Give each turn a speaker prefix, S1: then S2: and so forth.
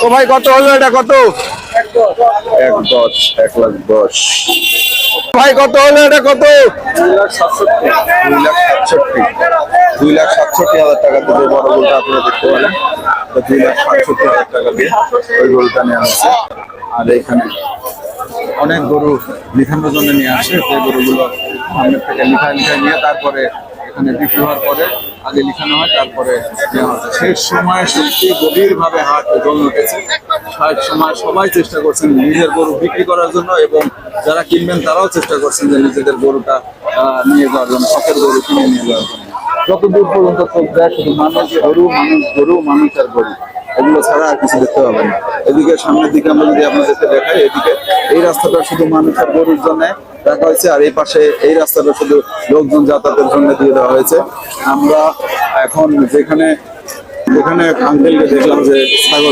S1: ও ভাই কত হলো এটা? কত? 110, 1,10,000। ভাই কত হলো এটা? কত? 2,67,000 টাকা দিয়ে বড় গরুটা আপনারা দেখতে পারেন। 2,67,000 টাকা দিয়ে ওই গরুটা নেওয়া হচ্ছে। আর এখানে অনেক গরু লিখানোর জন্য নিয়ে আসে, যে গরুগুলো সামনের থেকে লিখায় নিয়ে তারপরে এখানে বিক্রি হওয়ার পরে আগে লিখানো হয়, তারপরে নেওয়া হয়। শেষ সময় সত্যি গভীরভাবে হাট জমে উঠেছে। শেষ সময় সবাই চেষ্টা করছেন নিজের গরু বিক্রি করার জন্য, এবং যারা কিনবেন তারাও চেষ্টা করছেন যে নিজেদের গরুটা নিয়ে যাওয়ার জন্য, শখের গরু কিনে নিয়ে যাওয়ার জন্য। যতদূর পর্যন্ত চোখ যায় শুধু মানুষ গরু, মানুষ গরু, মানুষ আর গরু, এগুলো ছাড়া আর কিছু দেখতে পাবেন না। এদিকে সামনের দিকে আমরা যদি আপনাদেরকে দেখাই, এদিকে এই রাস্তাটা শুধু মানুষ আর গরুর জন্য রাখা হয়েছে, আর এই পাশে এই রাস্তাটা শুধু লোকজন যাতায়াতের জন্য দিয়ে দেওয়া হয়েছে। আমরা এখন যেখানে আঙ্কেলকে দেখলাম যে ছাগল